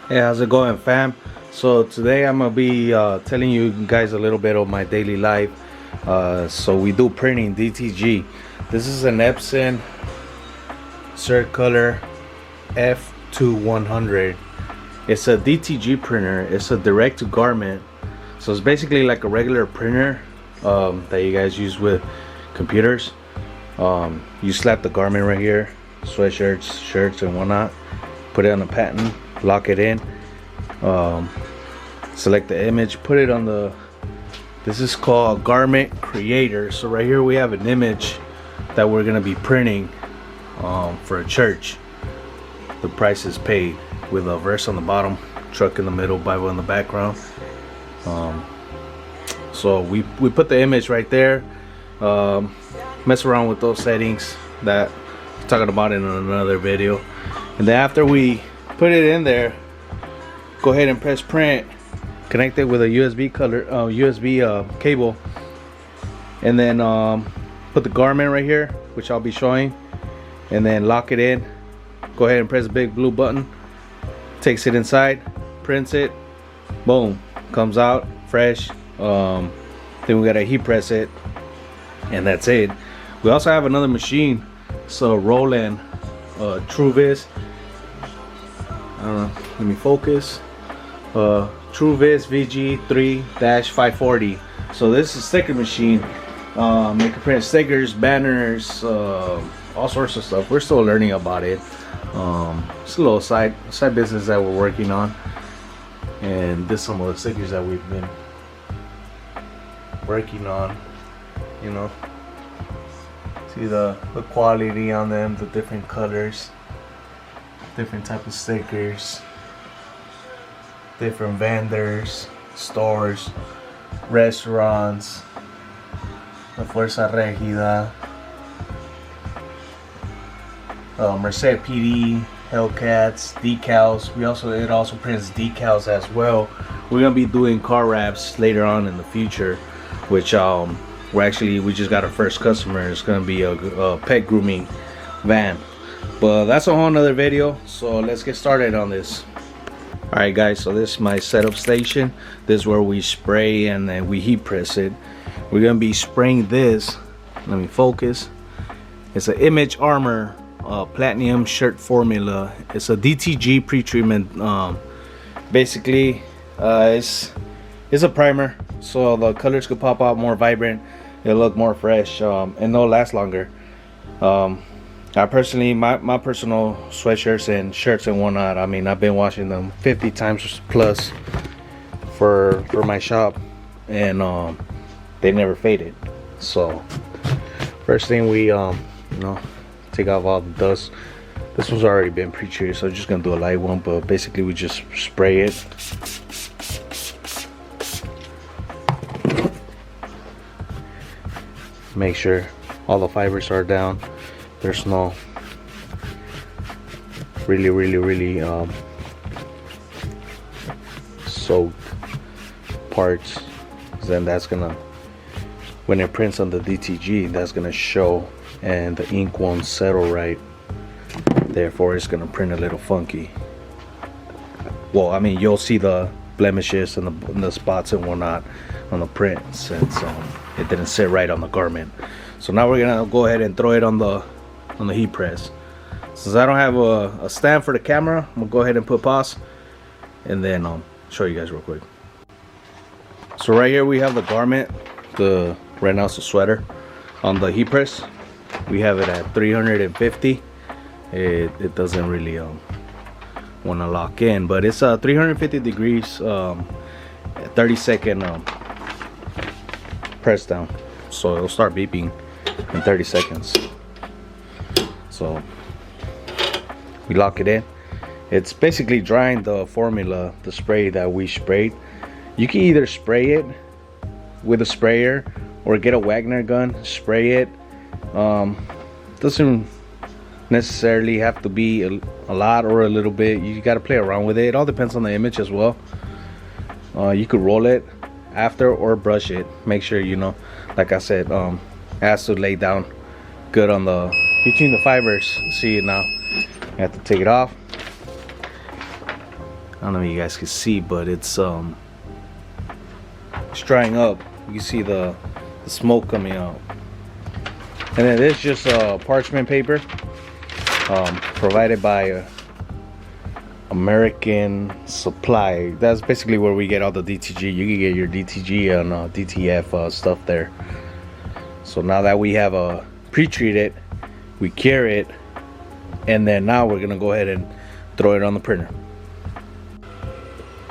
Hey, how's it going, fam? So today I'm gonna be telling you guys a little bit of my daily life. So we do printing, DTG. This is an Epson SureColor F2100. It's a DTG printer. It's a direct to garment. So it's basically like a regular printer that you guys use with computers. You slap the garment right here, sweatshirts, shirts, and whatnot. Put it on the pattern, lock it in, select the image, put it on the, this is called garment creator. So right here we have an image that we're gonna be printing for a church. The price is paid with a verse on the bottom, truck in the middle, Bible in the background. So we put the image right there, mess around with those settings that I'm talking about in another video. And then after we put it in there, go ahead and press print, connect it with a USB cable, and then put the garment right here, which I'll be showing, and then lock it in. Go ahead and press the big blue button, takes it inside, prints it, boom, comes out fresh. Then we gotta heat press it, and that's it. We also have another machine, so Roland TrueVis, I don't know, let me focus, TrueVis VG3-540. So this is a sticker machine. It can print stickers, banners, all sorts of stuff. We're still learning about it. It's a little side business that we're working on, and this is some of the stickers that we've been working on. You know, see the quality on them, the different colors, different type of stickers, different vendors, stores, restaurants, La Fuerza Regida, Merced PD, Hellcats, decals. It also prints decals as well. We're gonna be doing car wraps later on in the future, which we just got our first customer. It's gonna be a pet grooming van, but that's a whole nother video. So let's get started on this. Alright guys, so this is my setup station. This is where we spray and then we heat press it. We're gonna be spraying this. Let me focus. It's an Image Armor platinum shirt formula. It's a DTG pre-treatment. Basically it's a primer, so the colors could pop out more vibrant, it'll look more fresh, and it'll last longer. I personally, my personal sweatshirts and shirts and whatnot, I mean, I've been washing them 50 times plus for my shop, and they never faded. So first thing we take off all the dust. This one's already been pre-treated, so I'm just gonna do a light one, but basically we just spray it. Make sure all the fibers are down. There's no really soaked parts. Then that's gonna, when it prints on the DTG, that's gonna show, and the ink won't settle right. Therefore, it's gonna print a little funky. Well, I mean, you'll see the blemishes and the spots and whatnot on the print, since it didn't sit right on the garment. So now we're gonna go ahead and throw it on the heat press. Since I don't have a stand for the camera, I'm gonna go ahead and put pause, and then show you guys real quick. So right here we have the garment. Right now it's a sweater on the heat press. We have it at 350. It doesn't really want to lock in, but it's 350 degrees, 30-second press down, so it'll start beeping in 30 seconds. So we lock it in. It's basically drying the formula, the spray that we sprayed. You can either spray it with a sprayer or get a Wagner gun, spray it. Doesn't necessarily have to be a lot or a little bit. You got to play around with it. It all depends on the image as well. You could roll it after or brush it. Make sure, like I said, it has to lay down good on between the fibers. See it now. You have to take it off. I don't know if you guys can see, but it's drying up. You can see the smoke coming out. And then it's just parchment paper provided by American Supply. That's basically where we get all the DTG. You can get your DTG and DTF stuff there. So now that we have pre-treated, we cure it, and then now we're gonna go ahead and throw it on the printer.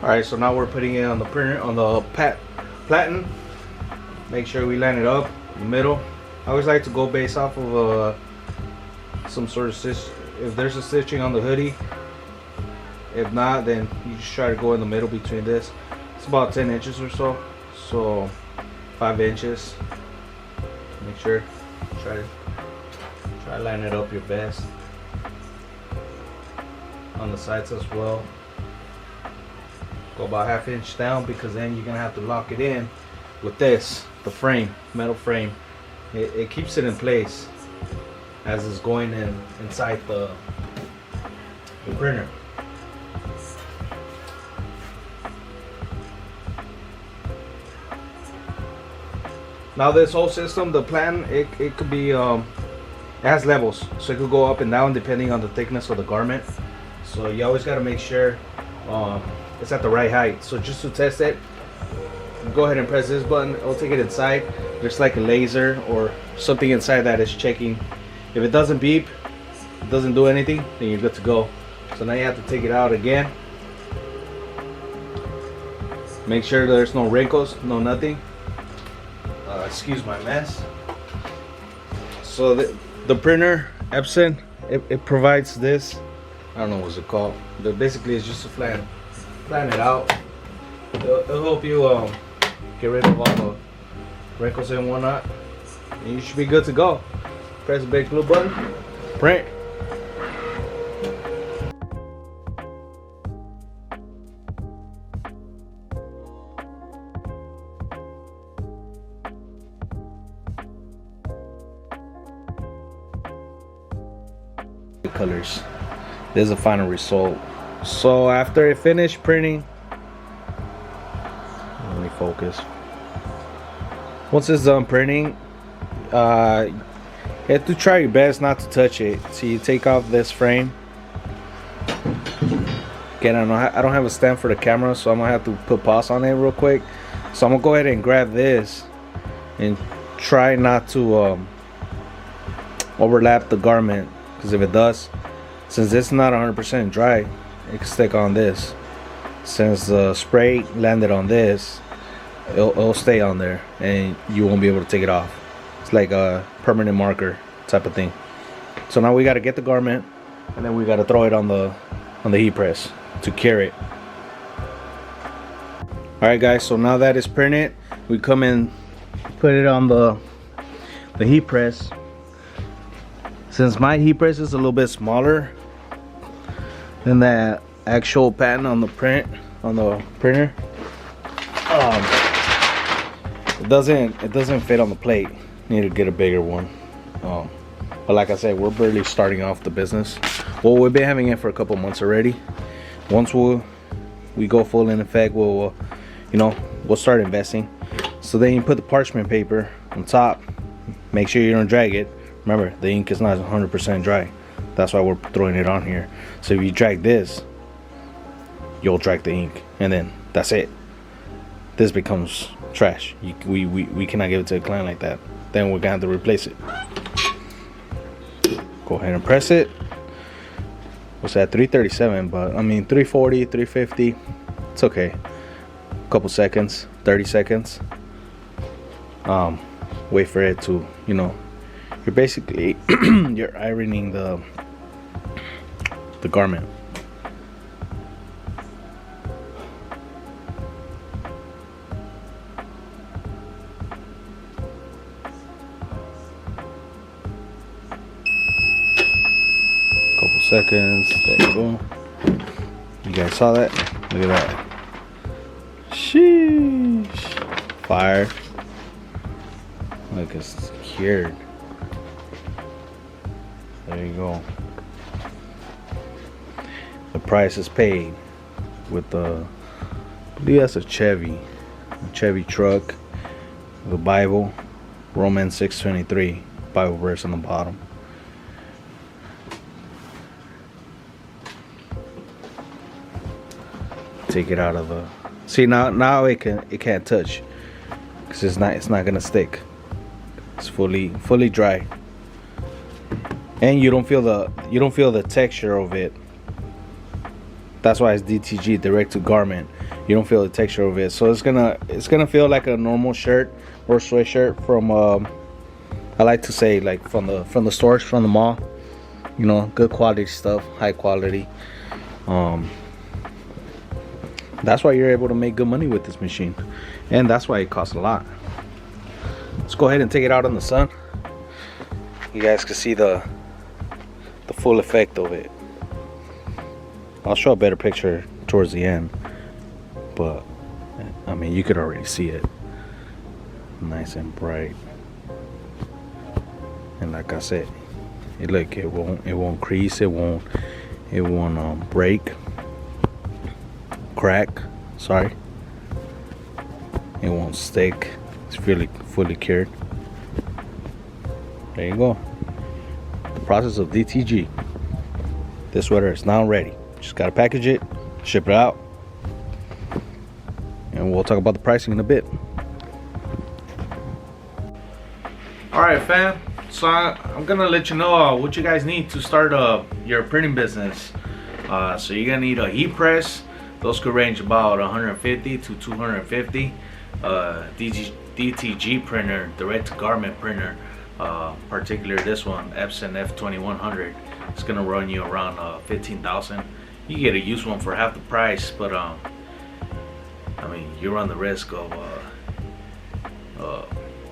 All right, so now we're putting it on the printer, on the platen. Make sure we line it up in the middle. I always like to go based off of some sort of stitch. If there's a stitching on the hoodie, if not, then you just try to go in the middle between this. It's about 10 inches or so, so 5 inches. Make sure, try to line it up your best on the sides as well. Go about 1/2 inch down, because then you're gonna have to lock it in with this, the frame, metal frame. It keeps it in place as it's going inside the printer. Now this whole system, the plan, it could be, it has levels, so it could go up and down depending on the thickness of the garment. So you always got to make sure it's at the right height. So just to test it, go ahead and press this button. It'll take it inside. There's like a laser or something inside that is checking. If it doesn't beep, it doesn't do anything, then you're good to go. So now you have to take it out again. Make sure there's no wrinkles, no nothing. Excuse my mess. So the printer, Epson, it provides this. I don't know what's it called, but basically it's just to plan it out. It'll help you get rid of all the wrinkles and whatnot, and you should be good to go. Press the big blue button, print. Colors. This is the final result. So after it finished printing, let me focus. Once it's done printing, you have to try your best not to touch it. So you take off this frame. Again, I don't have a stand for the camera, so I'm gonna have to put pause on it real quick. So I'm gonna go ahead and grab this and try not to overlap the garment. Because if it does, since it's not 100% dry, it can stick on this. Since the spray landed on this, it'll stay on there and you won't be able to take it off. It's like a permanent marker type of thing. So now we got to get the garment, and then we got to throw it on the heat press to cure it. Alright guys, so now that it's printed, we come in, put it on the heat press. Since my heat press is a little bit smaller than that actual pattern on the printer, it doesn't fit on the plate. Need to get a bigger one. But like I said, we're barely starting off the business. Well, we've been having it for a couple months already. Once we go full in effect, we'll start investing. So then you put the parchment paper on top. Make sure you don't drag it. Remember, the ink is not 100% dry. That's why we're throwing it on here. So if you drag this, you'll drag the ink, and then that's it. This becomes trash. We cannot give it to a client like that. Then we're gonna have to replace it. Go ahead and press it. What's that? 337, but I mean 340, 350. It's okay. A couple seconds, 30 seconds. Wait for it to, you're basically you're ironing the garment. Couple seconds. There you go. You guys saw that? Look at that. Sheesh. Fire. Look, it's cured. There you go. The price is paid. with the, I believe that's a Chevy truck, the Bible, Romans 6:23 Bible verse on the bottom. Take it out of the, see, now it can't touch because it's not gonna stick. It's fully dry, and you don't feel the texture of it. That's why it's DTG, direct to garment. You don't feel the texture of it, so it's gonna feel like a normal shirt or sweatshirt from I like to say, like from the stores, from the mall. You know, good quality stuff, high quality. That's why you're able to make good money with this machine, and that's why it costs a lot. Let's go ahead and take it out in the sun. You guys can see the full effect of it. I'll show a better picture towards the end, but I mean, you could already see it, nice and bright. And like I said, it won't crease, it won't break, crack, sorry, it won't stick. It's fully cured. There you go. The process of DTG. This sweater is now ready. Just gotta package it, ship it out, and we'll talk about the pricing in a bit. Alright fam, so I'm gonna let you know what you guys need to start your printing business. So you're gonna need a heat press. Those could range about 150 to 250. DTG printer, direct to garment printer, particularly this one, Epson F2100. It's gonna run you around 15,000. You get a used one for half the price, but I mean, you run the risk of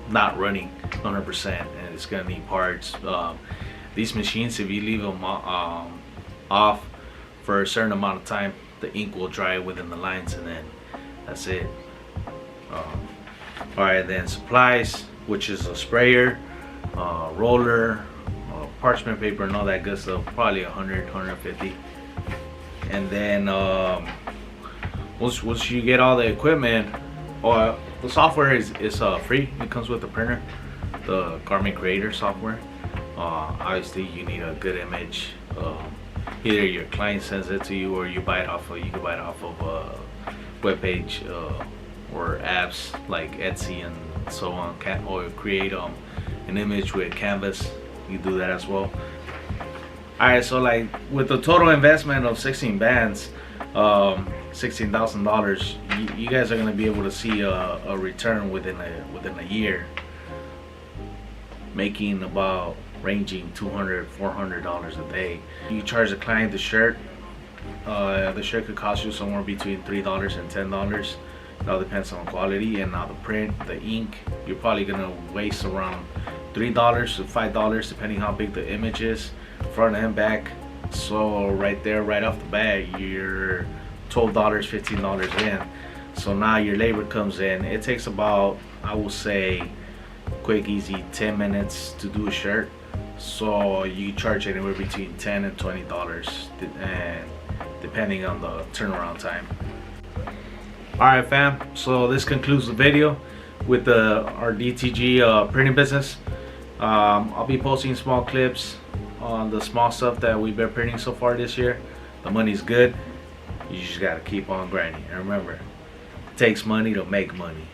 not running 100%, and it's gonna need parts. These machines, if you leave them off for a certain amount of time, the ink will dry within the lines, and then that's it. Alright, then supplies, which is a sprayer, roller, parchment paper, and all that good stuff, probably 100, 150. And then once you get all the equipment, the software is free. It comes with the printer, the garment creator software. Obviously you need a good image. Either your client sends it to you, or you can buy it off of a web page or apps like Etsy and so on, or create an image with Canvas. You do that as well. Alright, so like with the total investment of 16 bands, $16,000, you guys are gonna be able to see a return within a year, making about ranging $200, $400 a day. You charge the client the shirt. The shirt could cost you somewhere between $3 and $10. It all depends on quality. And now the print, the ink, you're probably gonna waste around $3 to $5, depending how big the image is, front and back. So right there, right off the bat, you're $12, $15 in. So now your labor comes in. It takes about, I will say, quick, easy 10 minutes to do a shirt. So you charge anywhere between $10 and $20, and depending on the turnaround time. Alright fam, so this concludes the video with our DTG printing business. I'll be posting small clips on the small stuff that we've been printing so far this year. The money's good. You just gotta keep on grinding. And remember, it takes money to make money.